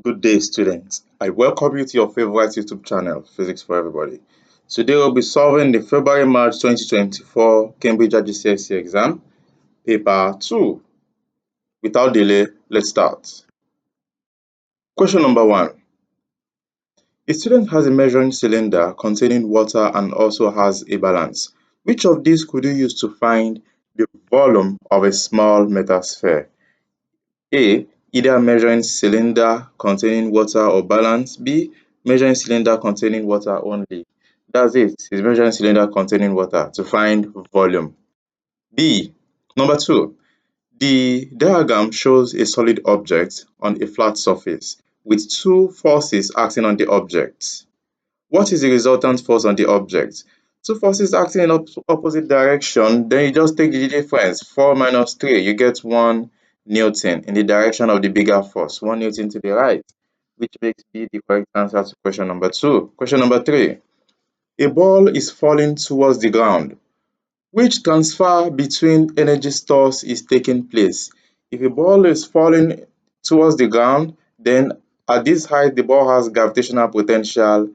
Good day, students. I welcome you to your favorite YouTube channel, Physics for Everybody. Today we'll be solving the February-March 2024 Cambridge IGCSE exam, paper 2. Without delay, let's start. Question number 1. A student has a measuring cylinder containing water and also has a balance. Which of these could you use to find the volume of a small metal sphere? A. Either a measuring cylinder containing water or balance. B. Measuring cylinder containing water only. That's it. It's measuring cylinder containing water to find volume. B. Number 2. The diagram shows a solid object on a flat surface with two forces acting on the object. What is the resultant force on the object? Two forces acting in opposite direction, then you just take the difference. 4 minus 3, you get 1 Newton in the direction of the bigger force, 1 Newton to the right, which makes B the correct answer to question number 2. Question number 3. A ball is falling towards the ground. Which transfer between energy stores is taking place? If a ball is falling towards the ground, then at this height, the ball has gravitational potential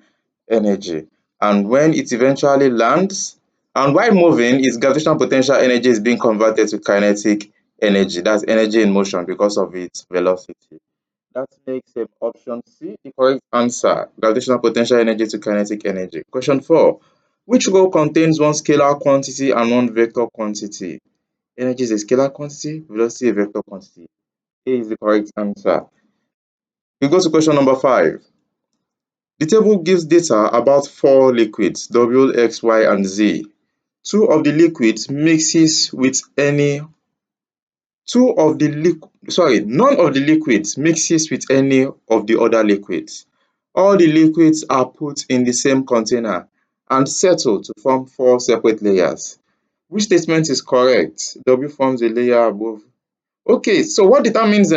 energy. And when it eventually lands, and while moving, its gravitational potential energy is being converted to kinetic energy. That's energy in motion because of its velocity. That makes option C the correct answer. Gravitational potential energy to kinetic energy. Question 4. Which row contains one scalar quantity and one vector quantity? Energy is a scalar quantity, velocity a vector quantity. A is the correct answer. We go to question number 5. The table gives data about 4 liquids, W, X, Y, and Z. None of the liquids mixes with any of the other liquids. All the liquids are put in the same container and settled to form 4 separate layers. Which statement is correct? W forms a layer above. Okay, so what determines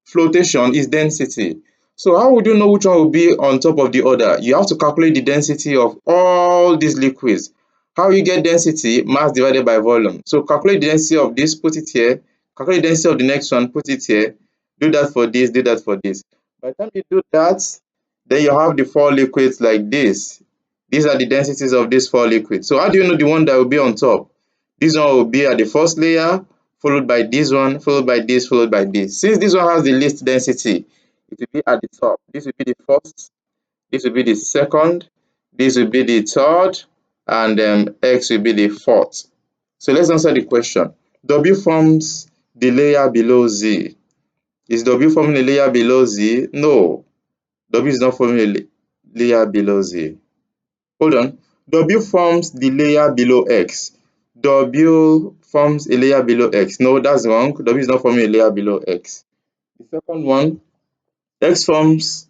flotation is density. So how would you know which one will be on top of the other? You have to calculate the density of all these liquids. How you get density? Mass divided by volume. So calculate the density of this, put it here. Calculate the density of the next one, put it here. Do that for this, do that for this. By the time you do that, then you have the 4 liquids like this. These are the densities of these 4 liquids. So how do you know the one that will be on top? This one will be at the first layer, followed by this one, followed by this, followed by this. Since this one has the least density, it will be at the top. This will be the first, this will be the second, this will be the third, and X will be the fourth. So let's answer the question. W forms the layer below Z. Is W forming a layer below Z? No. W is not forming a layer below Z. Hold on. W forms the layer below X. W forms a layer below X. No, that's wrong. W is not forming a layer below X. The second one, X forms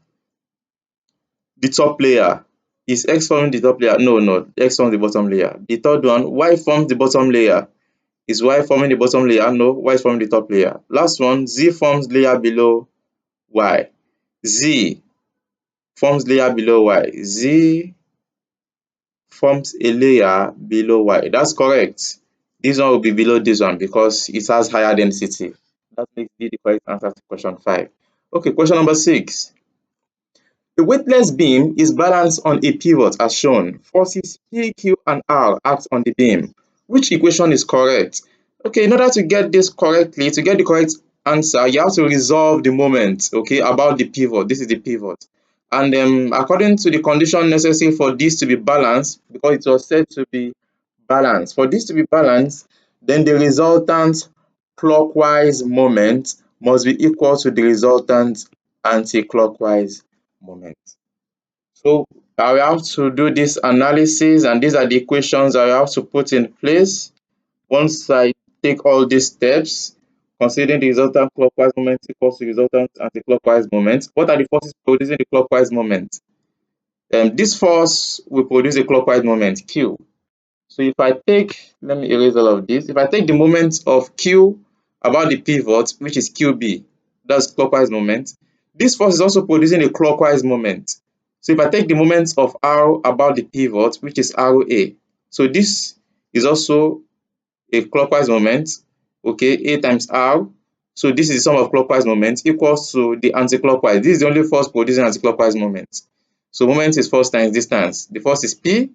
the top layer. Is X forming the top layer? No, no. X forms the bottom layer. The third one, Y forms the bottom layer. Is Y forming the bottom layer? No, Y is forming the top layer. Last one, Z forms layer below Y. Z forms layer below Y. Z forms a layer below Y. That's correct. This one will be below this one because it has higher density. That makes B the correct answer to question 5. Okay, question number 6. A weightless beam is balanced on a pivot as shown. Forces P, Q, and R act on the beam. Which equation is correct? Okay, in order to get this correctly, to get the correct answer, you have to resolve the moment, okay, about the pivot. This is the pivot. And according to the condition necessary for this to be balanced, because it was said to be balanced, for this to be balanced, then the resultant clockwise moment must be equal to the resultant anti-clockwise moment. So I will have to do this analysis, and these are the equations I have to put in place. Once I take all these steps, considering the resultant clockwise moment equals to resultant anti-clockwise moment, what are the forces producing the clockwise moment? This force will produce a clockwise moment, Q. So if I take, let me erase all of this. If I take the moment of Q about the pivot, which is QB, that's clockwise moment, this force is also producing a clockwise moment. So if I take the moment of R about the pivot, which is RA, so this is also a clockwise moment, okay, A times R. So this is the sum of clockwise moments equals to the anti-clockwise. This is the only force producing anti-clockwise moment. So moment is force times distance. The force is P,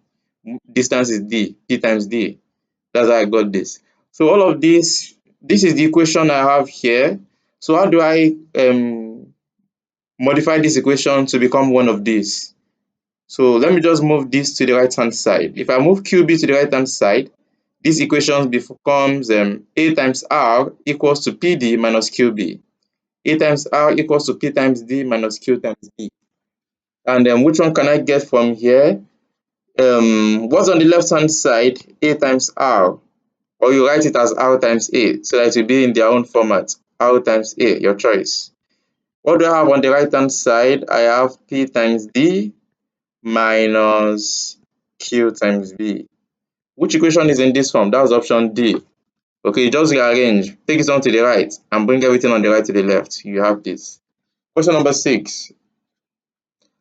distance is D, P times D. That's how I got this. So all of this is the equation I have here. So how do I modify this equation to become one of these? So let me just move this to the right hand side. If I move QB to the right hand side, this equation becomes A times R equals to PD minus QB. A times R equals to P times D minus Q times D. And which one can I get from here? What's on the left hand side? A times R. Or you write it as R times A so that it will be in their own format. R times A, your choice. What do I have on the right hand side? I have P times D minus Q times B. Which equation is in this form? That's option D. Okay, just rearrange. Take it on to the right and bring everything on the right to the left. You have this. Question number 6.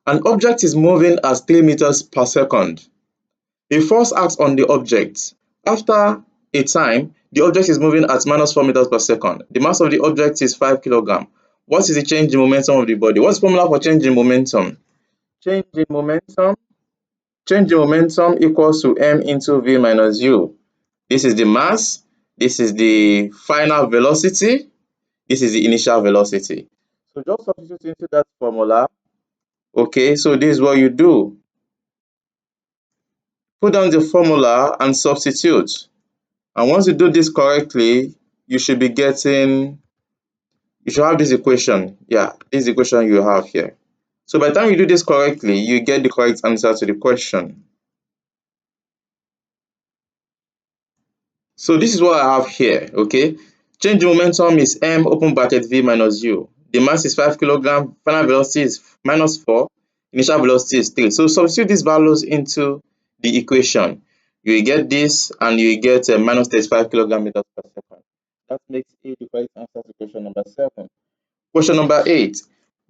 An object is moving at 3 meters per second. A force acts on the object. After a time, the object is moving at minus 4 meters per second. The mass of the object is 5 kilograms. What is the change in momentum of the body? What's the formula for change in momentum? Change in momentum equals to m into v minus u. This is the mass, this is the final velocity, this is the initial velocity. So just substitute into that formula. Okay, so this is what you do. Put down the formula and substitute. And once you do this correctly, you should have this equation. Yeah, this equation you have here. So by the time you do this correctly, you get the correct answer to the question. So this is what I have here, okay? Change in momentum is m open bracket v minus u. The mass is 5 kilograms, final velocity is minus 4, initial velocity is 3. So substitute these values into the equation. You will get this and you will get minus 35 kilogram meters per second. That makes A the correct answer to question number 7. Question number 8.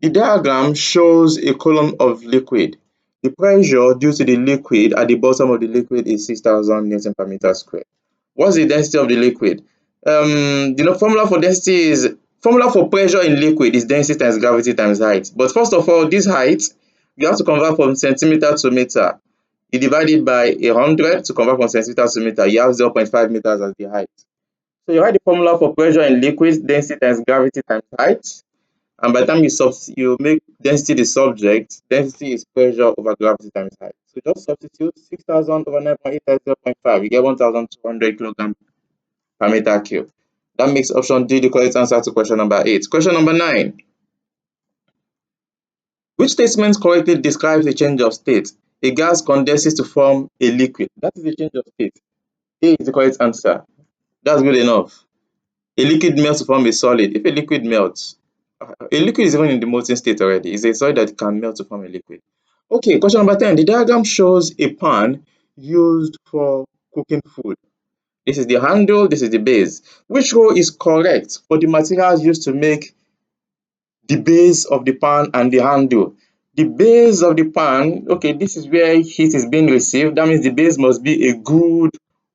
The diagram shows a column of liquid. The pressure due to the liquid at the bottom of the liquid is 6,000 Newton per meter squared. What's the density of the liquid? Formula for pressure in liquid is density times gravity times height. But first of all, this height, you have to convert from centimeter to meter. You divide it by 100 to convert from centimeter to meter. You have 0.5 meters as the height. So you write the formula for pressure in liquid, density times gravity times height. And by the time you make density the subject, density is pressure over gravity times height. So just substitute 6,000 over 9.8 times 0.5. You get 1,200 kilograms per meter cube. That makes option D the correct answer to question number 8. Question number 9. Which statement correctly describes a change of state? A gas condenses to form a liquid. That is a change of state. A is the correct answer. That's good enough. A liquid melts to form a solid. If a liquid melts, a liquid is even in the molten state already. It's a solid that can melt to form a liquid. Okay, question number 10. The diagram shows a pan used for cooking food. This is the handle, this is the base. Which row is correct for the materials used to make the base of the pan and the handle? The base of the pan, okay, this is where heat is being received. That means the base must be a good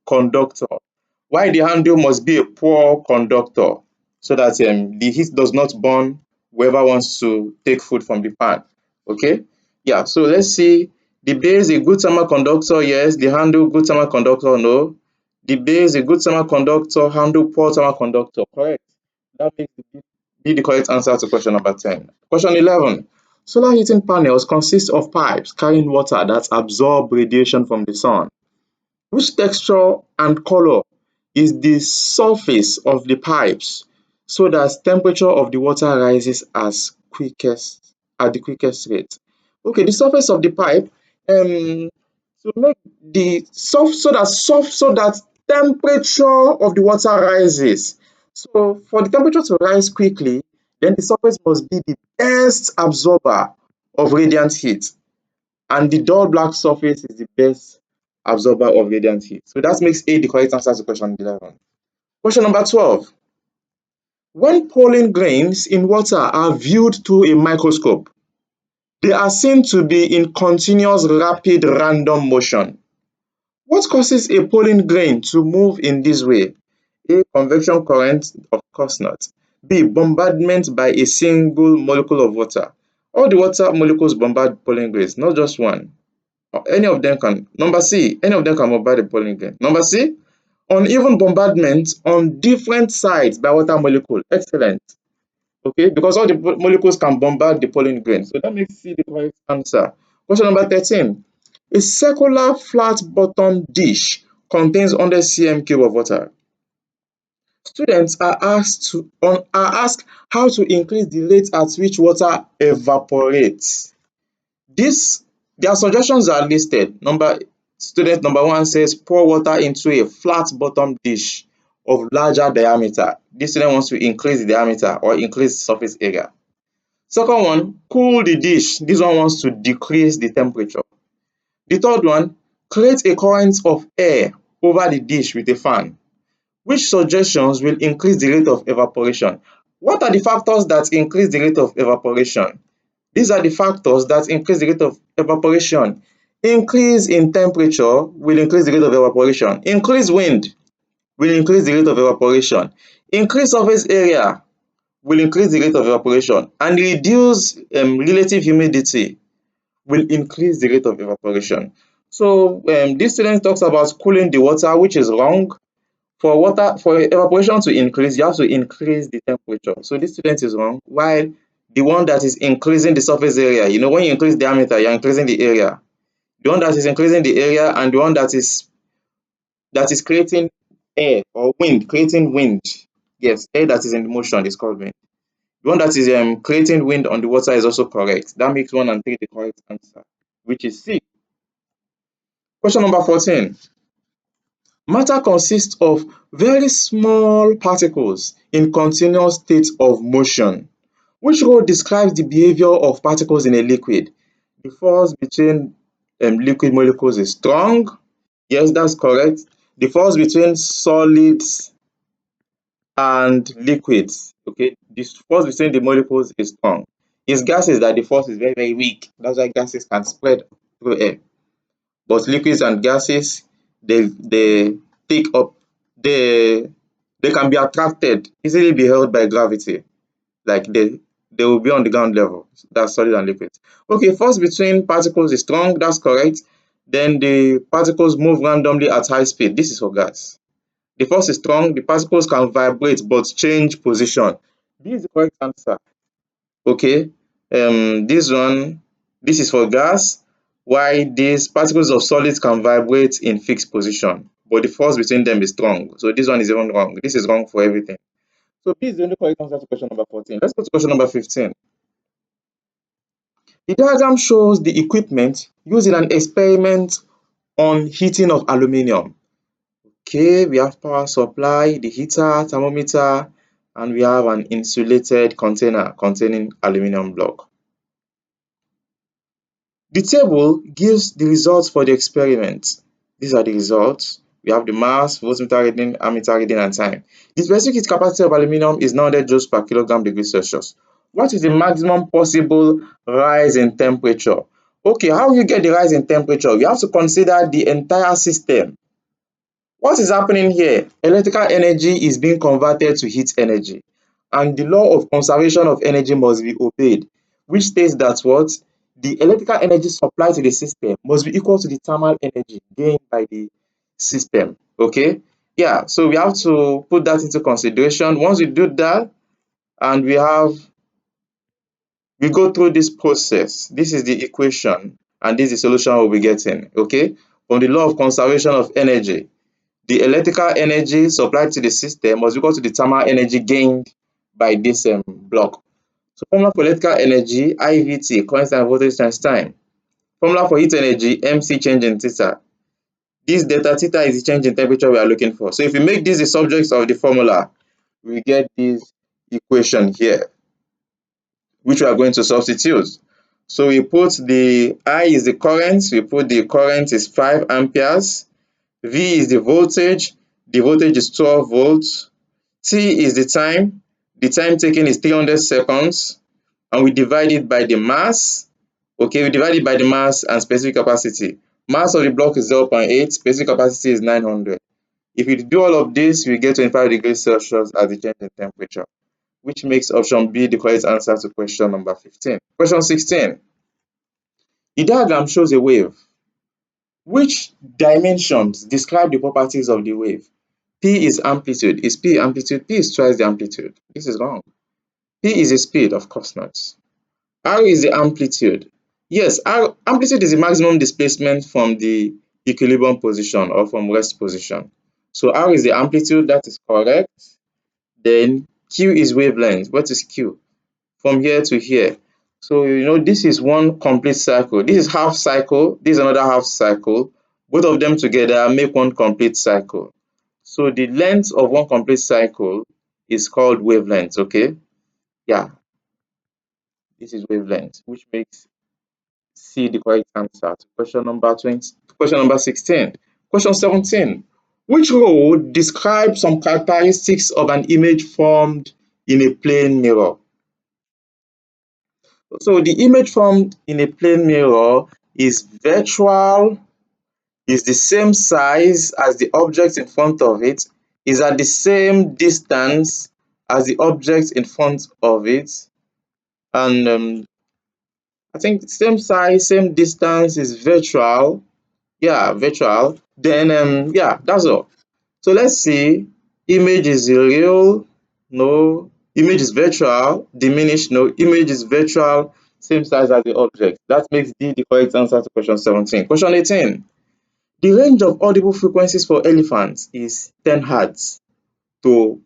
conductor, while the handle must be a poor conductor, so that the heat does not burn whoever wants to take food from the pan. Okay, yeah, so let's see. The base a good thermal conductor, yes. The handle good thermal conductor, no. The base a good thermal conductor, handle poor thermal conductor, correct. That makes be the correct answer to question number 10. Question 11. Solar heating panels consist of pipes carrying water that absorb radiation from the sun. Which texture and color is the surface of the pipes so that temperature of the water rises at the quickest rate? Okay, the surface of the pipe to make the so that temperature of the water rises. So for the temperature to rise quickly, then the surface must be the best absorber of radiant heat, and the dull black surface is the best absorber of radiant heat. So that makes A the correct answer to question 11. Question number 12. When pollen grains in water are viewed through a microscope, they are seen to be in continuous rapid random motion. What causes a pollen grain to move in this way? A. Convection current, of course not. B. Bombardment by a single molecule of water. All the water molecules bombard pollen grains, not just one. Any of them can. Number C, any of them can bombard the pollen grain. Number C, uneven bombardment on different sides by water molecule. Excellent. Okay, because all the molecules can bombard the pollen grain. So that makes C the correct answer. Question number 13. A circular flat bottom dish contains 100 cm cube of water. Students are asked how to increase the rate at which water evaporates. This Their suggestions are listed. Student number 1 says pour water into a flat bottom dish of larger diameter. This student wants to increase the diameter or increase surface area. Second one, cool the dish. This one wants to decrease the temperature. The third one, create a current of air over the dish with a fan. Which suggestions will increase the rate of evaporation? What are the factors that increase the rate of evaporation? These are the factors that increase the rate of evaporation. Increase in temperature will increase the rate of evaporation. Increase wind will increase the rate of evaporation. Increase surface area will increase the rate of evaporation. And reduce relative humidity will increase the rate of evaporation. So this student talks about cooling the water, which is wrong. For evaporation to increase, you have to increase the temperature. So this student is wrong. While the one that is increasing the surface area, when you increase diameter, you're increasing the area. The one that is increasing the area and the one that is creating air or wind, creating wind. Yes, air that is in motion is called wind. The one that is creating wind on the water is also correct. That makes 1 and 3 the correct answer, which is C. Question number 14. Matter consists of very small particles in continuous state of motion. Which role describes the behavior of particles in a liquid? The force between liquid molecules is strong. Yes, that's correct. The force between solids and liquids, okay, the force between the molecules is strong. It's gases that the force is very, very weak. That's why gases can spread through air. But liquids and gases, they take up, they can be attracted, easily be held by gravity. Like they will be on the ground level. That's solid and liquid. Okay, force between particles is strong, that's correct. Then the particles move randomly at high speed. This is for gas. The force is strong, the particles can vibrate but change position. This is the correct answer. Okay, this is for gas, while these particles of solids can vibrate in fixed position, but the force between them is strong. So this one is even wrong. This is wrong for everything. So B is the only correct answer to question number 14. Let's go to question number 15. The diagram shows the equipment used in an experiment on heating of aluminium. Okay, we have power supply, the heater, thermometer, and we have an insulated container containing aluminium block. The table gives the results for the experiment. These are the results. We have the mass, voltmeter reading, ammeter reading, and time. The specific heat capacity of aluminium is 900 joules per kilogram degree Celsius. What is the maximum possible rise in temperature? Okay, how will you get the rise in temperature? You have to consider the entire system. What is happening here? Electrical energy is being converted to heat energy, and the law of conservation of energy must be obeyed, which states that what? The electrical energy supplied to the system must be equal to the thermal energy gained by the system. Okay? Yeah, so we have to put that into consideration. Once we do that, and we go through this process, this is the equation, and this is the solution we'll be getting. Okay? From the law of conservation of energy, the electrical energy supplied to the system must be equal to the thermal energy gained by this block. So formula for electrical energy, IVT, current and voltage times time. Formula for heat energy, MC change in theta. This delta theta is the change in temperature we are looking for. So if we make this the subject of the formula, we get this equation here, which we are going to substitute. So we put the I is the current, we put the current is 5 amperes, V is the voltage is 12 volts, T is the time taken is 300 seconds, and we divide it by the mass. Okay, we divide it by the mass and specific capacity. Mass of the block is 0.8, specific capacity is 900. If we do all of this, we get 25 degrees Celsius as the change in temperature, which makes option B the correct answer to question number 15. Question 16. The diagram shows a wave. Which dimensions describe the properties of the wave? P is amplitude. Is P amplitude? P is twice the amplitude. This is wrong. P is a speed, of course not. R is the amplitude. Yes, amplitude is the maximum displacement from the equilibrium position or from rest position. So R is the amplitude, that is correct. Then Q is wavelength. What is Q? From here to here. So this is one complete cycle. This is half cycle. This is another half cycle. Both of them together make one complete cycle. So the length of one complete cycle is called wavelength. Okay. Yeah, this is wavelength, which makes C the correct answer to question number 20. Question number 16. Question 17. Which rule describes some characteristics of an image formed in a plane mirror? So the image formed in a plane mirror is virtual, is the same size as the object in front of it, is at the same distance as the object in front of it, and I think same size, same distance is virtual. Yeah, virtual. Then yeah, that's all. So let's see. Image is real. No. Image is virtual. Diminished. No. Image is virtual. Same size as the object. That makes D the correct answer to question 17. Question 18. The range of audible frequencies for elephants is 10 hertz to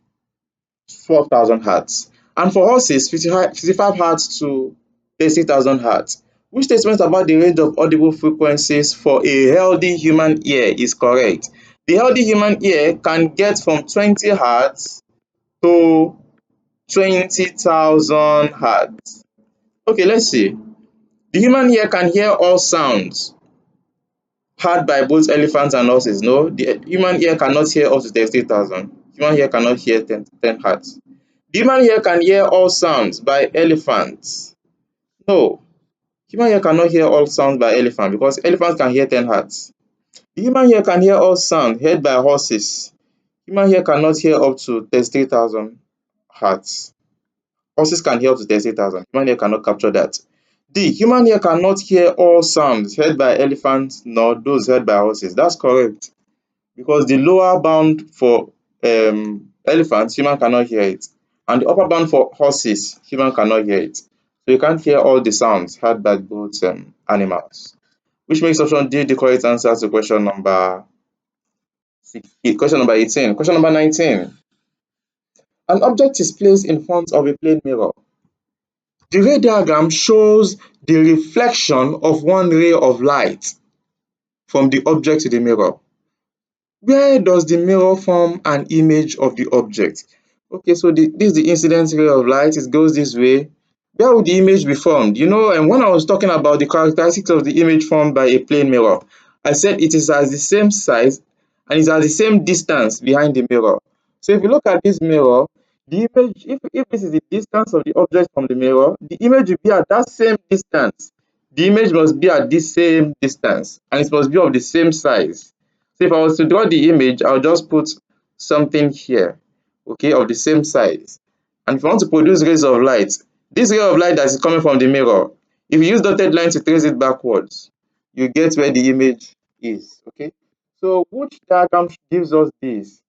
4,000 hertz. And for horses, 55 hertz to 30,000 hertz. Which statement about the range of audible frequencies for a healthy human ear is correct? The healthy human ear can get from 20 hertz to 20,000 hertz. Okay, let's see. The human ear can hear all sounds heard by both elephants and horses. No, the human ear cannot hear up to 30,000. Human ear cannot hear 10 hertz. The human ear can hear all sounds by elephants. No, human ear cannot hear all sounds by elephant because elephants can hear 10 hertz. The human ear can hear all sound heard by horses. Human ear cannot hear up to 33,000 hertz. Horses can hear up to 33,000. Human ear cannot capture that. The human ear cannot hear all sounds heard by elephants nor those heard by horses. That's correct. Because the lower bound for elephants, human cannot hear it. And the upper bound for horses, human cannot hear it. So you can't hear all the sounds heard by both animals. Which makes option D the correct answer to question number 18. Question number 19. An object is placed in front of a plane mirror. The ray diagram shows the reflection of one ray of light from the object to the mirror. Where does the mirror form an image of the object? Okay, so this is the incident ray of light. It goes this way. Where would the image be formed? And when I was talking about the characteristics of the image formed by a plane mirror, I said it is at the same size and is at the same distance behind the mirror. So if you look at this mirror, the image, if this is the distance of the object from the mirror, the image will be at that same distance. The image must be at this same distance and it must be of the same size. So if I was to draw the image, I'll just put something here, okay, of the same size. And if you want to produce rays of light, this ray of light that is coming from the mirror, if you use dotted line to trace it backwards, you get where the image is, okay? So which diagram gives us this?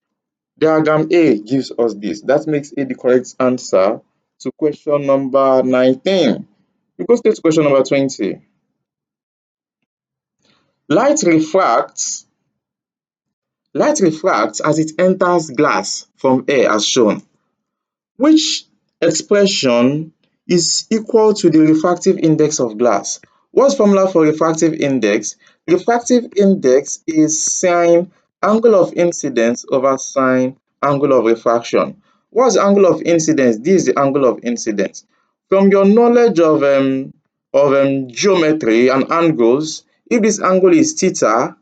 Diagram A gives us this. That makes A the correct answer to question number 19. We go straight to question number 20. Light refracts Light refracts as it enters glass from air as shown. Which expression is equal to the refractive index of glass? What's formula for refractive index? Refractive index is sine angle of incidence over sine angle of refraction. What's the angle of incidence? This is the angle of incidence. From your knowledge of geometry and angles, if this angle is theta,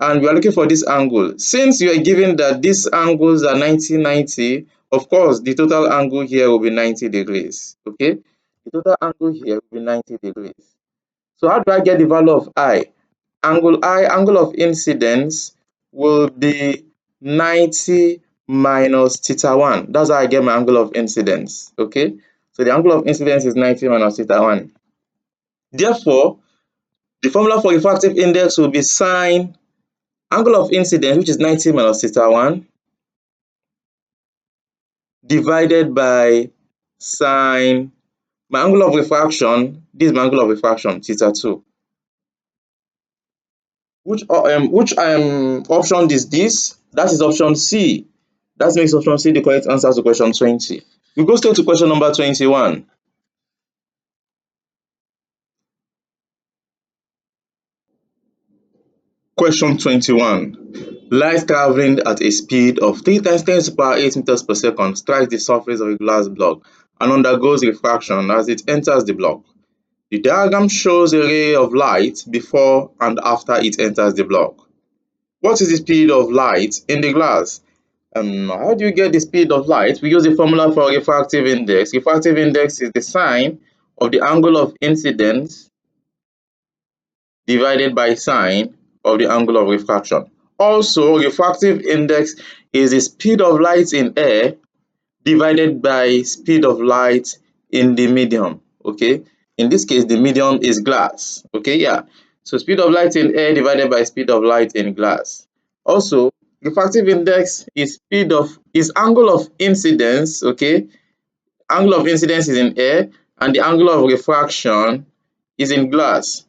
and we are looking for this angle. Since you are given that these angles are 90, of course, the total angle here will be 90 degrees. Okay, the total angle here will be 90 degrees. So how do I get the value of I? Angle of incidence will be 90 minus theta 1. That's how I get my angle of incidence. Okay, so the angle of incidence is 90 minus theta 1. Therefore, the formula for refractive index will be sine angle of incidence, which is 90 minus theta 1, divided by sine my angle of refraction. This is my angle of refraction, theta 2. Which option is this? That is option C. That makes option C the correct answer to question 20. We go straight to question number 21. Question 21. Light traveling at a speed of 3 times 10 to the power 8 meters per second strikes the surface of a glass block and undergoes refraction as it enters the block. The diagram shows a ray of light before and after it enters the block. What is the speed of light in the glass? How do you get the speed of light? We use the formula for refractive index. Refractive index is the sine of the angle of incidence divided by sine of the angle of refraction. Also, refractive index is the speed of light in air divided by speed of light in the medium. Okay, in this case, the medium is glass. Okay, yeah. So speed of light in air divided by speed of light in glass. Also, refractive index is angle of incidence. Okay, angle of incidence is in air, and the angle of refraction is in glass.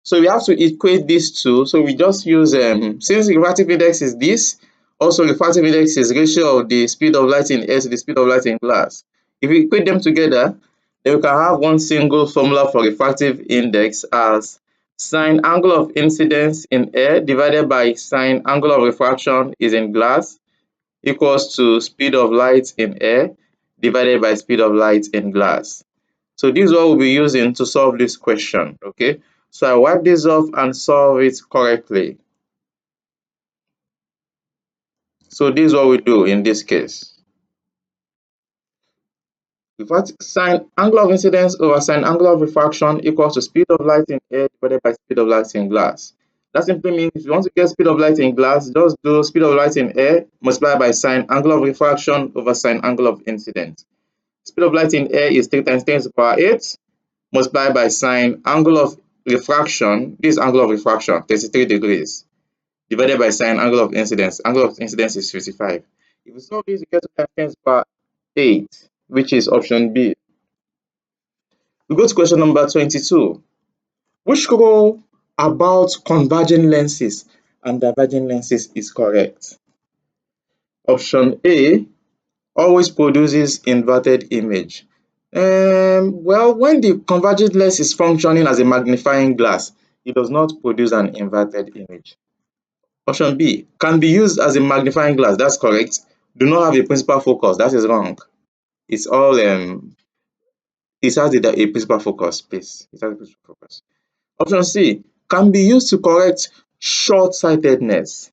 So we have to equate these two. So we just use since refractive index is this, also refractive index is ratio of the speed of light in air to the speed of light in glass. If we equate them together, then we can have one single formula for refractive index as sine angle of incidence in air divided by sine angle of refraction is in glass equals to speed of light in air divided by speed of light in glass. So this is what we'll be using to solve this question, okay? So I wipe this off and solve it correctly. So this is what we do in this case. In fact, sine angle of incidence over sine angle of refraction equals to speed of light in air divided by speed of light in glass. That simply means if you want to get speed of light in glass, just do speed of light in air multiplied by sine angle of refraction over sine angle of incidence. Speed of light in air is 3 times 10 to the power 8 multiplied by sine angle of refraction. This angle of refraction, 33 degrees, divided by sine angle of incidence. Angle of incidence is 55. If we solve this, we get 2 times 10 to the power 8, which is option B. We go to question number 22. Which row about convergent lenses and divergent lenses is correct? Option A always produces inverted image. Well, when the convergent lens is functioning as a magnifying glass, it does not produce an inverted image. Option B can be used as a magnifying glass. That's correct. Do not have a principal focus. That is wrong. It's all it has a principal focus, please. It has a principal focus. Option C can be used to correct short-sightedness.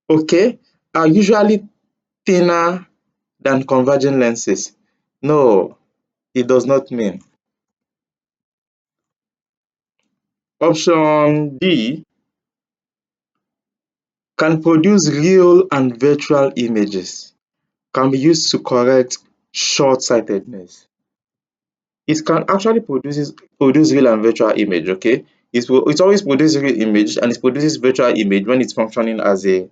Okay, are usually thinner than convergent lenses. No, it does not mean. Option D can produce real and virtual images. Can be used to correct short-sightedness. It can actually produce real and virtual image, okay? It always produces real image and it produces virtual image when it's functioning as a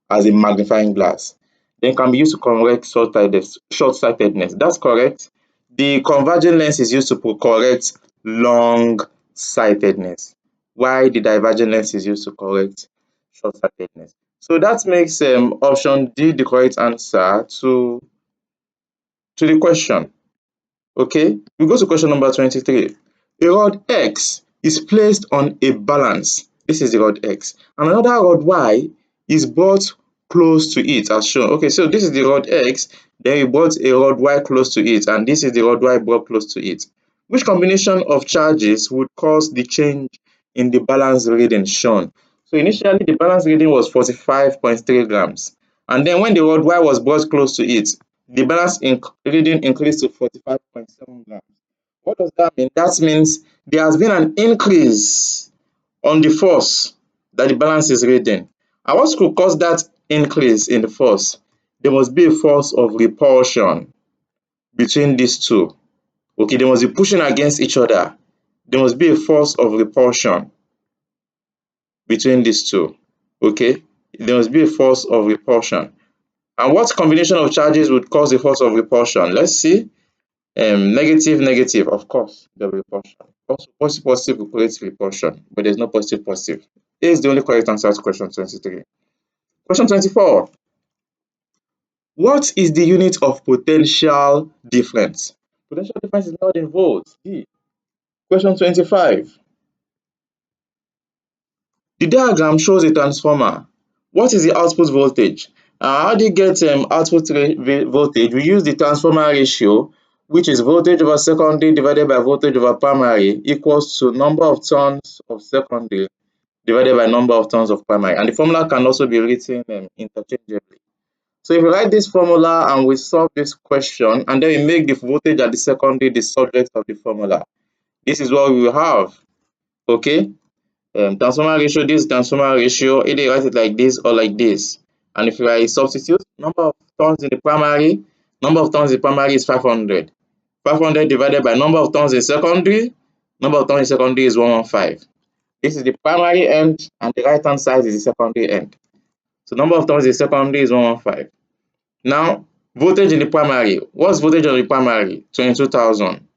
magnifying glass. Then can be used to correct short-sightedness. That's correct. The convergent lens is used to correct long-sightedness, while the divergent lens is used to correct short-sightedness. So that makes option D the correct answer to the question. Okay, we go to question number 23. A rod X is placed on a balance. This is the rod X. And another rod Y is brought close to it as shown. Okay, so this is the rod X, then we brought a rod Y close to it, and this is the rod Y brought close to it. Which combination of charges would cause the change in the balance reading shown? So initially the balance reading was 45.3 grams. And then when the rod Y was brought close to it, the balance reading increased to 45.7 grams. What does that mean? That means there has been an increase on the force that the balance is reading. And what could cause that increase in the force? there must be a force of repulsion between these two. Okay, they must be pushing against each other. There must be a force of repulsion between these two. Okay, there must be a force of repulsion. And what combination of charges would cause a force of repulsion? Let's see. Negative, negative, of course, the repulsion. Also, positive, positive will create repulsion, but there's no positive, positive. A is the only correct answer to question 23. Question 24. What is the unit of potential difference? Potential difference is not in volts. D. Question 25. The diagram shows a transformer. What is the output voltage? How do you get output voltage? We use the transformer ratio, which is voltage over secondary divided by voltage over primary equals to number of turns of secondary divided by number of turns of primary. And the formula can also be written interchangeably. So if we write this formula and we solve this question, and then we make the voltage at the secondary the subject of the formula, this is what we will have. Okay? Transformer ratio, this transformer ratio, either write it like this or like this. And if I substitute, number of turns in the primary, number of turns in primary is 500. 500 divided by number of turns in secondary, number of turns in secondary is 115. This is the primary end, and the right hand side is the secondary end. So number of turns in secondary is 115. Now, voltage in the primary. What's voltage on the primary? 22,000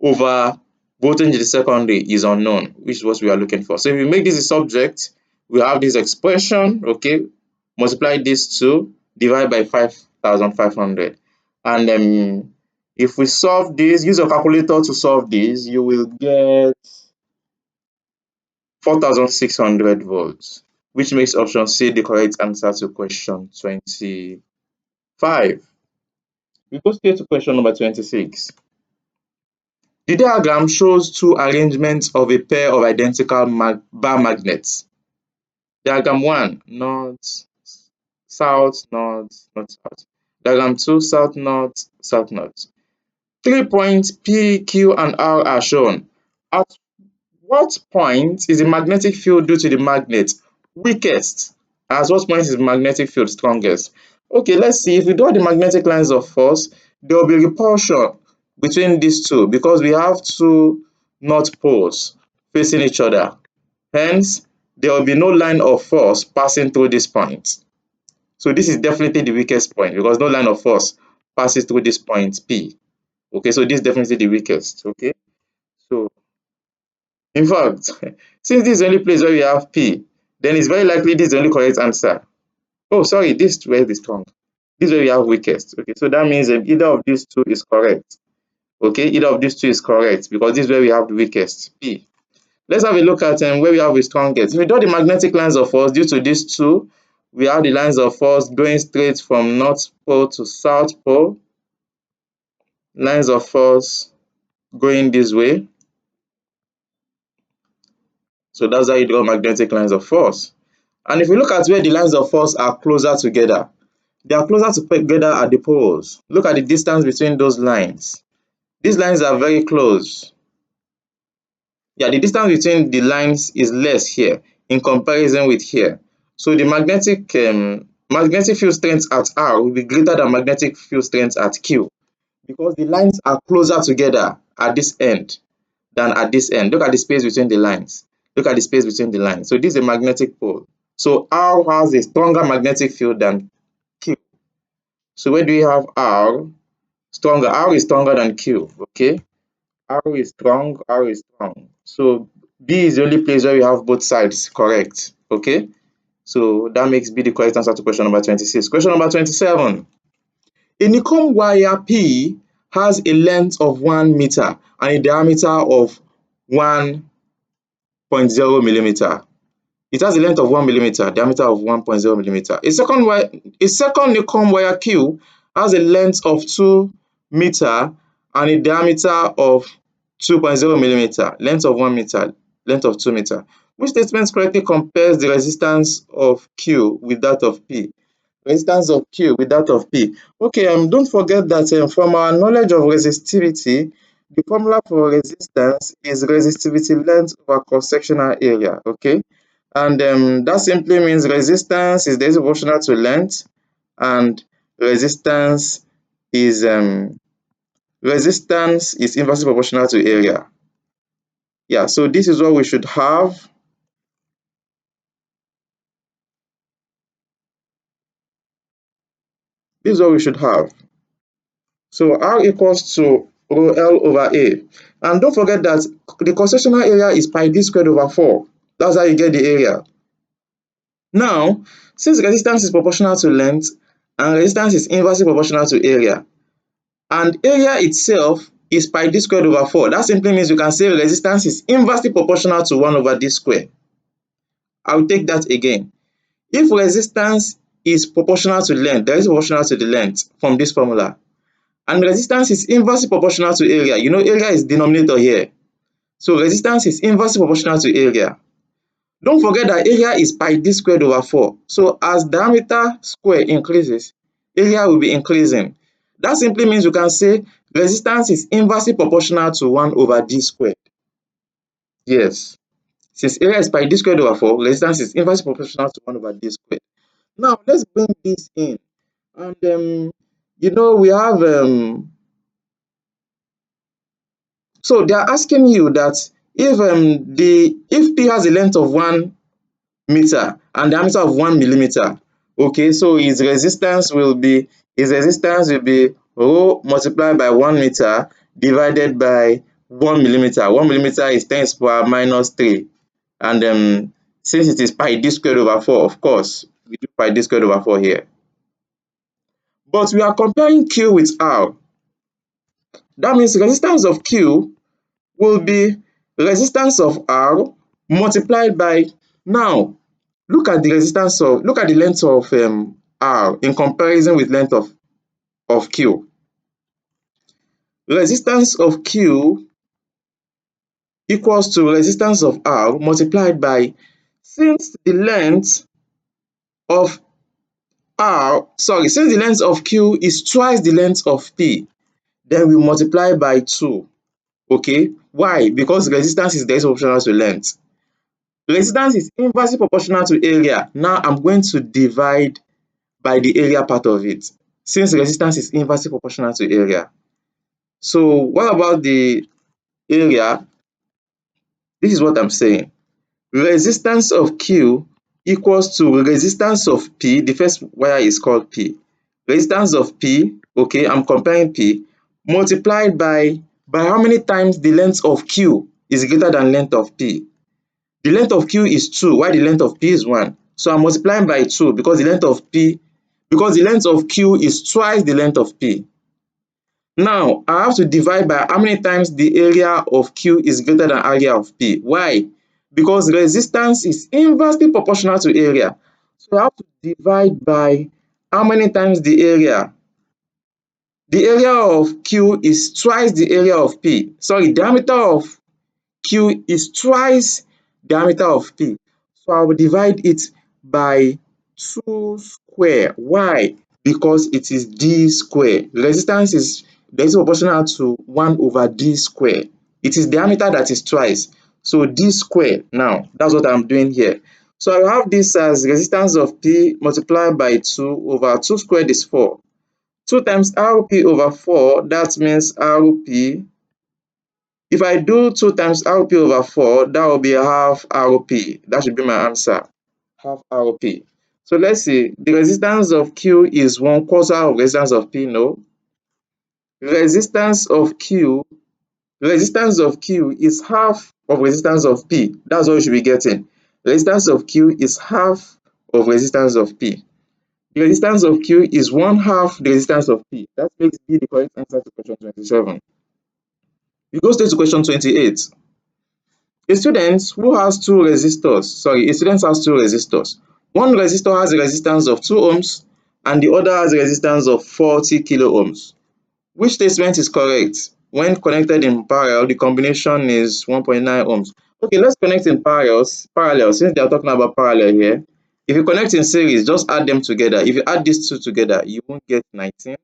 over voltage in the secondary is unknown, which is what we are looking for. So if we make this a subject, we have this expression, okay, multiply this two, divide by 5,500. And if we solve this, use a calculator to solve this, you will get 4,600 volts, which makes option C the correct answer to question 25. We go straight to question number 26. The diagram shows two arrangements of a pair of identical bar magnets. Diagram 1, north, south, north, north, south. Diagram 2, south, north, south, north. 3 points P, Q, and R are shown. At what point is the magnetic field due to the magnet weakest? At what point is the magnetic field strongest? Okay, let's see. If we draw the magnetic lines of force, there will be repulsion between these two because we have two north poles facing each other. Hence, there will be no line of force passing through this point. So this is definitely the weakest point because no line of force passes through this point P. Okay, so this is definitely the weakest. Okay, so in fact, since this is the only place where we have P, then it's very likely this is the only correct answer. Oh, sorry, this is where the strong. This is where we have weakest. Okay, so that means either of these two is correct. Okay, either of these two is correct because this is where we have the weakest, P. Let's have a look at where we have the strongest. If we draw the magnetic lines of force due to these two, we have the lines of force going straight from North Pole to South Pole. Lines of force going this way. So that's how you draw magnetic lines of force. And if we look at where the lines of force are closer together, they are closer together at the poles. Look at the distance between those lines. These lines are very close. Yeah, the distance between the lines is less here in comparison with here. So the magnetic field strength at R will be greater than magnetic field strength at Q because the lines are closer together at this end than at this end. Look at the space between the lines. Look at the space between the lines. So this is a magnetic pole. So R has a stronger magnetic field than Q. So where do we have R? Stronger. R is stronger than Q. Okay. R is strong. R is strong. So B is the only place where we have both sides correct. Okay. So that makes B the correct answer to question number 26. Question number 27. A Nicom wire P has a length of 1 meter and a diameter of 1.0 millimeter. It has a length of 1 millimeter, diameter of 1.0 millimeter. A second Nicom wire Q has a length of 2 meter and a diameter of 2.0 millimeter, length of 1 meter, length of 2 meter. Which statement correctly compares the resistance of Q with that of P? Resistance of Q with that of P. Okay, don't forget that from our knowledge of resistivity, the formula for resistance is resistivity length over cross-sectional area. Okay, and that simply means resistance is proportional to length, and resistance is inversely proportional to area. Yeah, so this is what we should have. This is what we should have. So R equals to rho L over A. And don't forget that the cross-sectional area is pi d squared over 4. That's how you get the area. Now, since resistance is proportional to length and resistance is inversely proportional to area, and area itself is pi d squared over 4, that simply means you can say resistance is inversely proportional to 1 over d squared. I'll take that again. If resistance is proportional to length, that is proportional to the length from this formula, and resistance is inversely proportional to area. You know, area is denominator here. So resistance is inversely proportional to area. Don't forget that area is pi d squared over 4. So as diameter square increases, area will be increasing. That simply means you can say resistance is inversely proportional to 1 over d squared. Yes. Since area is pi d squared over 4, resistance is inversely proportional to 1 over d squared. Now, let's bring this in. And, you know, we have so they are asking you that if P has a length of 1 meter and diameter of 1 millimeter, okay, so his resistance will be rho multiplied by 1 meter divided by 1 millimeter. 1 millimeter is 10 to the power minus 3. And since it is pi d squared over 4, of course, we do pi d squared over 4 here. But we are comparing Q with R. That means resistance of Q will be resistance of R multiplied by, now look at the length of R in comparison with length of Q. Resistance of Q equals to resistance of R multiplied by, since the length of since the length of Q is twice the length of P, then we multiply by 2. Okay, why? Because resistance is directly proportional to length. Resistance is inversely proportional to area. Now I'm going to divide by the area part of it, since resistance is inversely proportional to area. So what about the area? This is what I'm saying. Resistance of Q equals to resistance of P. The first wire is called P. Resistance of P, okay, I'm comparing P, multiplied by how many times the length of Q is greater than length of P. The length of Q is 2, while the length of P is 1. So I'm multiplying by 2 because the length of Q is twice the length of P. Now, I have to divide by how many times the area of Q is greater than area of P. Why? Because resistance is inversely proportional to area. So I have to divide by how many times the area. The area of Q is twice the area of P. Sorry, diameter of Q is twice diameter of P. So I will divide it by 2 square. Why? Because it is d square. Resistance is directly proportional to 1 over d square. It is diameter that is twice. So d square. Now, that's what I'm doing here. So I will have this as resistance of P multiplied by 2 over 2 squared is 4. 2 times Rp over 4, that means Rp. If I do 2 times Rp over 4, that will be half Rp. That should be my answer. Half Rp. So let's see. The resistance of Q is 1/4 of resistance of P. No. Resistance of Q is half of resistance of P. That's what you should be getting. Resistance of Q is half of resistance of P. The resistance of Q is 1/2 the resistance of P. That makes B the correct answer to question 27. We go straight to question 28. A student has two resistors. One resistor has a resistance of 2 ohms and the other has a resistance of 40 kilo ohms. Which statement is correct? When connected in parallel, the combination is 1.9 ohms. Okay, let's connect in parallel since they are talking about parallel here. If you connect in series, just add them together. If you add these two together, you won't get 19.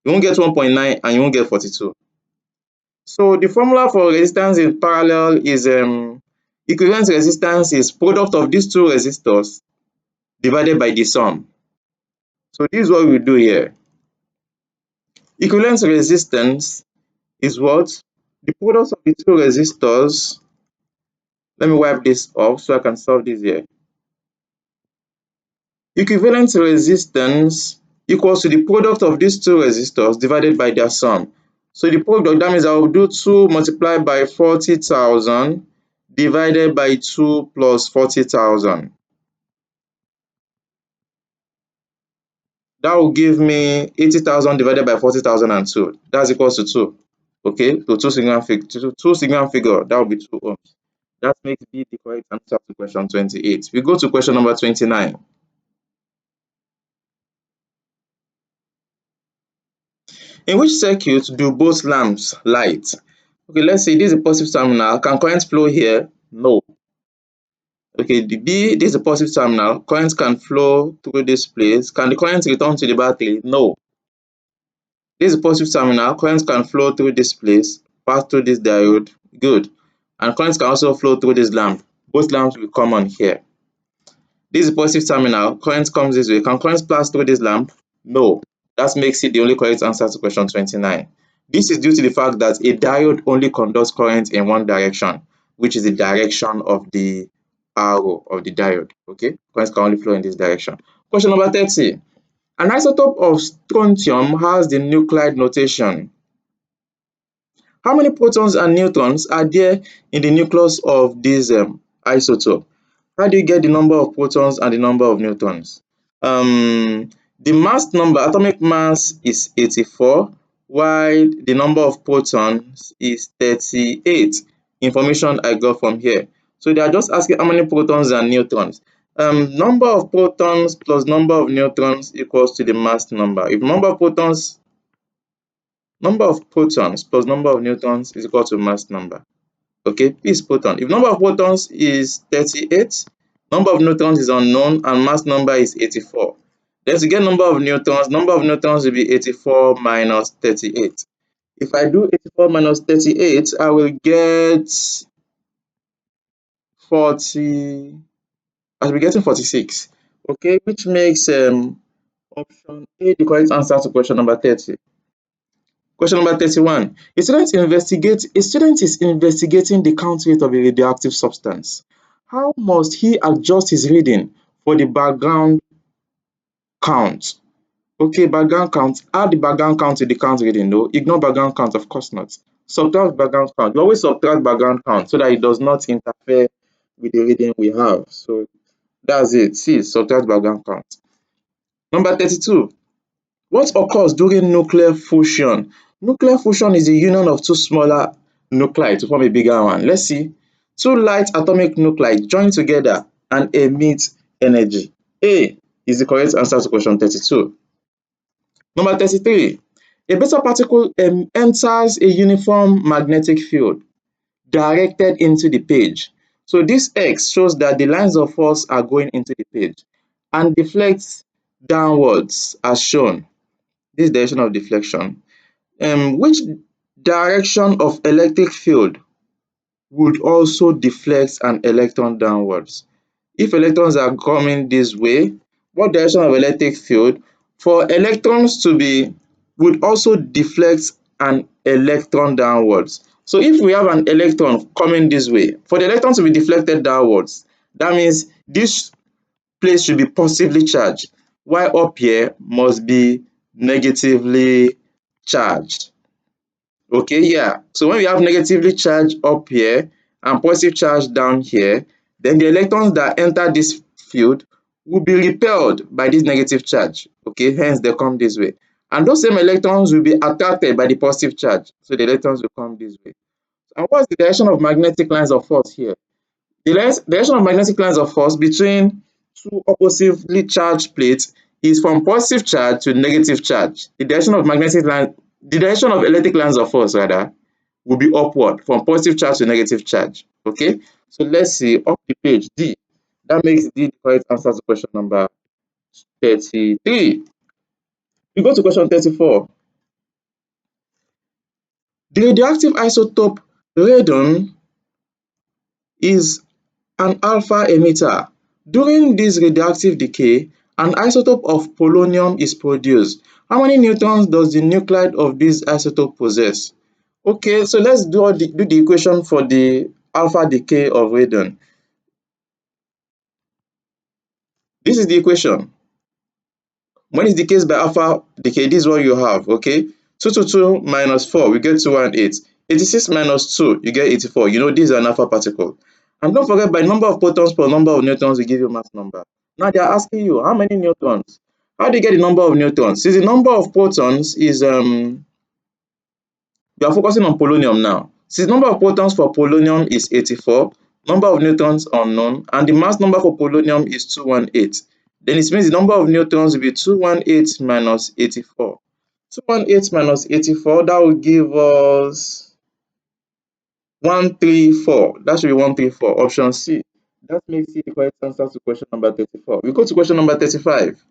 You won't get 1.9 and you won't get 42. So the formula for resistance in parallel is equivalent resistance is product of these two resistors divided by the sum. So this is what we do here. Equivalent resistance is what? The product of the two resistors. Let me wipe this off so I can solve this here. Equivalent resistance equals to the product of these two resistors divided by their sum. So the product, that means I will do 2 multiplied by 40,000 divided by 2 plus 40,000. That will give me 80,000 divided by 40,002. That's equals to 2. Okay, so two signal figure, that will be 2 ohms. That makes B the correct answer to question 28. We go to question number 29. In which circuit do both lamps light? Okay, let's say this is a positive terminal. Can current flow here? No. Okay, the B, this is a positive terminal. Current can flow through this place. Can the current return to the battery? No. This is a positive terminal. Current can flow through this place, pass through this diode. Good. And current can also flow through this lamp. Both lamps will come on here. This is a positive terminal. Current comes this way. Can current pass through this lamp? No. That makes it the only correct answer to question 29. This is due to the fact that a diode only conducts current in one direction, which is the direction of the arrow of the diode. Okay, current can only flow in this direction. Question number 30. An isotope of strontium has the nuclide notation. How many protons and neutrons are there in the nucleus of this isotope? How do you get the number of protons and the number of neutrons? The mass number, atomic mass is 84, while the number of protons is 38. Information I got from here. So they are just asking how many protons and neutrons. Number of protons plus number of neutrons equals to the mass number. If number of protons plus number of neutrons is equal to mass number. Okay, P is proton. If number of protons is 38, number of neutrons is unknown, and mass number is 84. Then to get number of neutrons will be 84 minus 38. If I do 84 minus 38, I will get 40. I will be getting 46. Okay, which makes option A the correct answer to question number 30. Question number 31. A student is investigating the count rate of a radioactive substance. How must he adjust his reading for the background count? Okay, background count. Add the background count to the count reading. No, ignore background count, of course not. Subtract background count. You always subtract background count so that it does not interfere with the reading we have. So that's it. See, subtract background count. Number 32. What occurs during nuclear fusion? Nuclear fusion is the union of two smaller nuclei to form a bigger one. Let's see. Two light atomic nuclei join together and emit energy. A is the correct answer to question 32. Number 33. A beta particle enters a uniform magnetic field directed into the page. So this X shows that the lines of force are going into the page and deflects downwards as shown. This direction of deflection. Which direction of electric field would also deflect an electron downwards? If electrons are coming this way, what direction of electric field for electrons to be would also deflect an electron downwards? So if we have an electron coming this way, for the electron to be deflected downwards, that means this place should be positively charged, while up here must be negatively charged. Okay, yeah. So when we have negatively charged up here and positive charge down here, then the electrons that enter this field will be repelled by this negative charge. Okay, hence they come this way. And those same electrons will be attracted by the positive charge. So the electrons will come this way. And what's the direction of magnetic lines of force here? The direction of magnetic lines of force between two oppositely charged plates is from positive charge to negative charge. The direction of electric lines of force rather will be upward from positive charge to negative charge. Okay, so let's see up the page D. That makes D the correct answer to question number 33. We go to question 34. The radioactive isotope radon is an alpha emitter. During this radioactive decay, an isotope of polonium is produced, how many neutrons does the nuclide of this isotope possess? Okay, so let's do the equation for the alpha decay of radon. This is the equation. When it decays by alpha decay, this is what you have, okay? 222 minus 4, we get 218. 86 minus 2, you get 84. You know, this is an alpha particle. And don't forget, by number of protons per number of neutrons, we give you mass number. Now they are asking you, how many neutrons? How do you get the number of neutrons? Since the number of protons is we are focusing on polonium now. Since the number of protons for polonium is 84, number of neutrons unknown, and the mass number for polonium is 218. Then it means the number of neutrons will be 218 minus 84. 218 minus 84, that will give us 134. That should be 134. Option C. That makes it the correct answer to question number 34. We go to question number 35.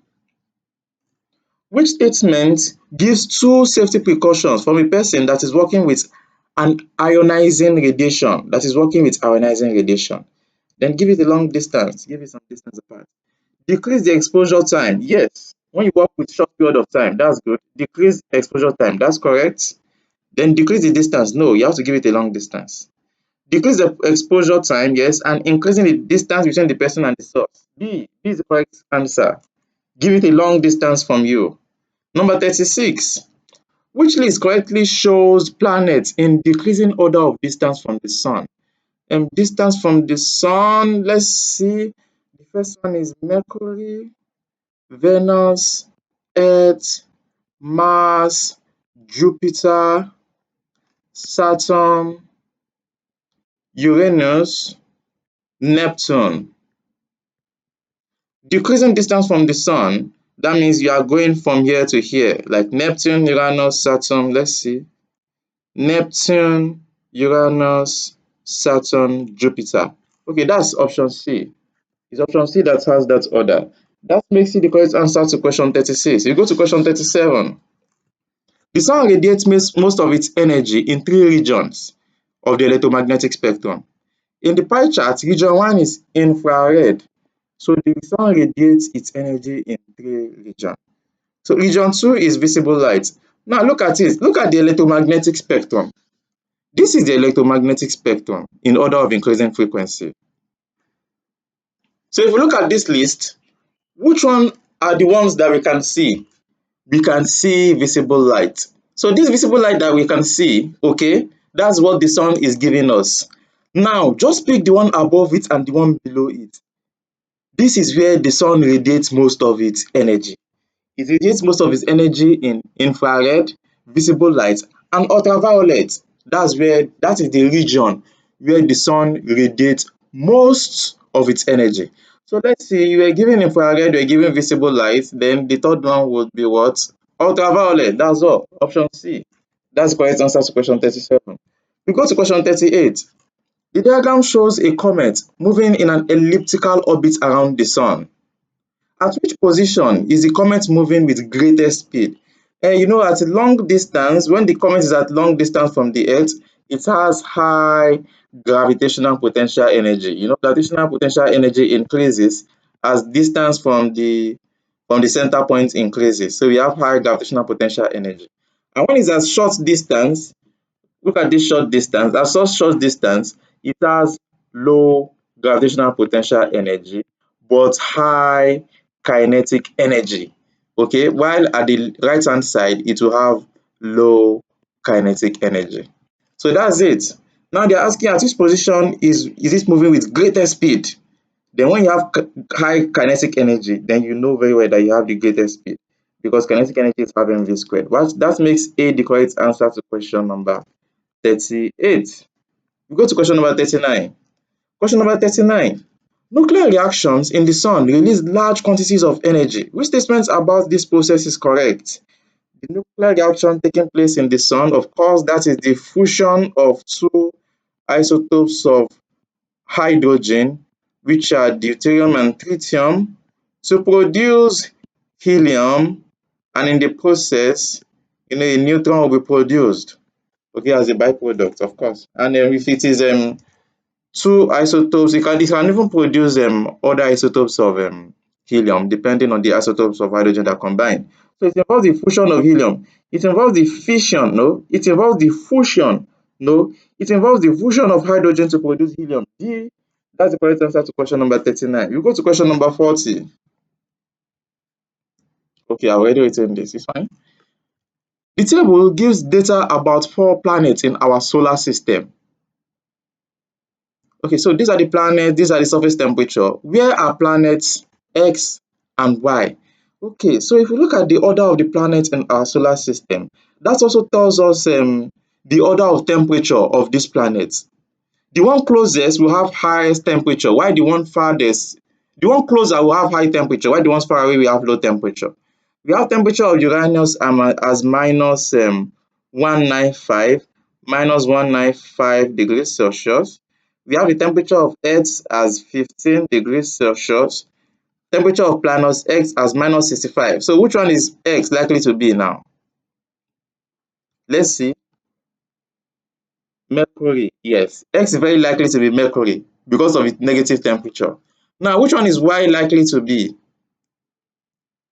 Which statement gives two safety precautions from a person that is working with an ionizing radiation, Then give it a long distance, give it some distance apart. Decrease the exposure time. Yes, when you work with short period of time, that's good. Decrease exposure time, that's correct. Then decrease the distance. No, you have to give it a long distance. Decrease the exposure time, yes, and increasing the distance between the person and the source. B is the correct answer. Give it a long distance from you. Number 36. Which list correctly shows planets in decreasing order of distance from the sun? Distance from the sun, let's see. The first one is Mercury, Venus, Earth, Mars, Jupiter, Saturn, Uranus, Neptune. Decreasing distance from the sun, that means you are going from here to here, like Neptune, Uranus, Saturn. Let's see. Neptune, Uranus, Saturn, Jupiter. Okay, that's option C. It's option C that has that order. That makes it the correct answer to question 36. You go to question 37. The sun radiates most of its energy in three regions of the electromagnetic spectrum. In the pie chart, region 1 is infrared. So the sun radiates its energy in three regions. So region 2 is visible light. Now look at it. Look at the electromagnetic spectrum. This is the electromagnetic spectrum in order of increasing frequency. So if we look at this list, which one are the ones that we can see? We can see visible light. So this visible light that we can see, okay, that's what the sun is giving us. Now, just pick the one above it and the one below it. This is where the sun radiates most of its energy. It radiates most of its energy in infrared, visible light, and ultraviolet. That is the region where the sun radiates most of its energy. So let's see, you were given infrared, you were given visible light, then the third one would be what? Ultraviolet. That's all. Option C. That's the correct answer to question 37. We go to question 38. The diagram shows a comet moving in an elliptical orbit around the sun. At which position is the comet moving with greatest speed? At a long distance, when the comet is at long distance from the Earth, it has high gravitational potential energy. Gravitational potential energy increases as distance from the center point increases. So we have high gravitational potential energy. And when it's at short distance, look at this short distance. At such short distance, it has low gravitational potential energy, but high kinetic energy. Okay, while at the right hand side, it will have low kinetic energy. So that's it. Now they're asking at which position is it moving with greatest speed? Then when you have high kinetic energy, then you know very well that you have the greatest speed because kinetic energy is half mv squared. That makes A the correct answer to question number 38. We go to question number 39. Question number 39. Nuclear reactions in the sun release large quantities of energy. Which statement about this process is correct? The nuclear reaction taking place in the sun, of course, that is the fusion of two isotopes of hydrogen, which are deuterium and tritium, to produce helium, and in the process, a neutron will be produced. Okay, as a byproduct, of course. And if it is two isotopes, it can even produce other isotopes of helium, depending on the isotopes of hydrogen that combine. So it involves the fusion of helium. It involves the fission, no? It involves the fusion, no? It involves the fusion of hydrogen to produce helium. D, that's the correct answer to question number 39. You go to question number 40. Okay, I've already written this. It's fine. The table gives data about 4 planets in our solar system. Okay, so these are the planets, these are the surface temperature. Where are planets X and Y? Okay, so if you look at the order of the planets in our solar system, that also tells us the order of temperature of these planets. The one closest will have highest temperature, while the one closer will have high temperature, while the ones far away will have low temperature. We have temperature of Uranus as minus 195, minus 195 degrees Celsius. We have the temperature of Earth as 15 degrees Celsius. Temperature of Planus X as minus 65. So which one is X likely to be now? Let's see. Mercury, yes. X is very likely to be Mercury because of its negative temperature. Now, which one is Y likely to be?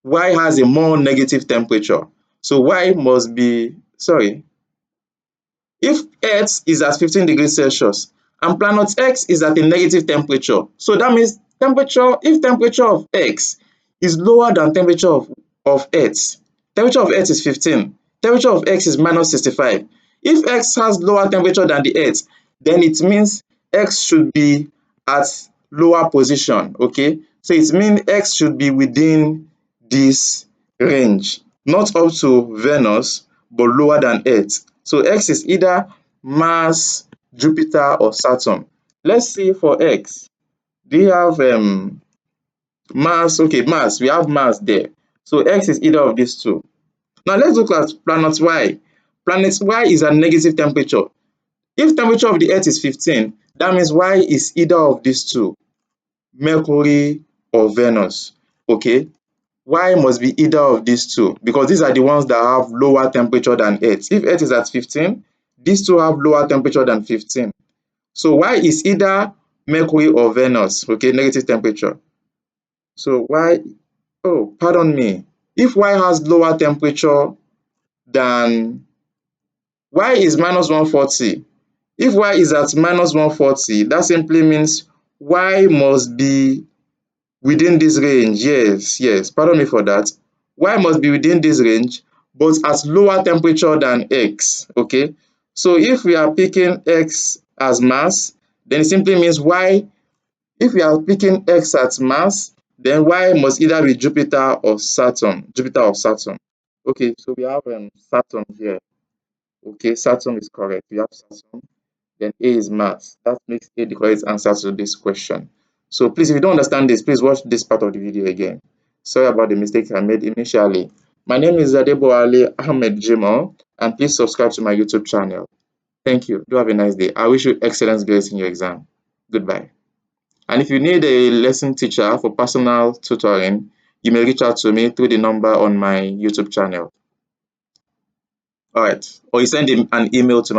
Y has a more negative temperature. So Y must be, sorry, if Earth is at 15 degrees Celsius and planet X is at a negative temperature, so that means if temperature of X is lower than temperature of Earth, temperature of Earth is 15, temperature of X is minus 65. If X has lower temperature than the Earth, then it means X should be at lower position, okay? So it means X should be within this range, not up to Venus, but lower than Earth. So X is either Mars, Jupiter, or Saturn. Let's see for X. Do you have Mars? Okay, Mars. We have Mars there. So X is either of these two. Now let's look at planet Y. Planet Y is at negative temperature. If temperature of the Earth is 15, that means Y is either of these two, Mercury or Venus. Okay, Y must be either of these two because these are the ones that have lower temperature than Earth. If Earth is at 15, these two have lower temperature than 15. So Y is either Mercury or Venus, okay, negative temperature. So Y, oh, pardon me. If Y has lower temperature than, Y is minus 140. If Y is at minus 140, that simply means Y must be within this range. Yes, yes, pardon me for that. Y must be within this range, but at lower temperature than X, okay? So if we are picking X as mass, then it simply means Y, if we are picking X as mass, then Y must either be Jupiter or Saturn, Jupiter or Saturn. Okay, so we have Saturn here. Okay, Saturn is correct. We have Saturn. Then A is Mars. That makes A the correct answer to this question. So please, if you don't understand this, please watch this part of the video again. Sorry about the mistake I made initially. My name is Adeboale Ahmed Jimo, and please subscribe to my YouTube channel. Thank you. Do have a nice day. I wish you excellent grades in your exam. Goodbye. And if you need a lesson teacher for personal tutoring, you may reach out to me through the number on my YouTube channel. All right. Or you send an email to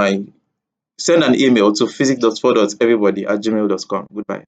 physics.for.everybody@gmail.com. Goodbye.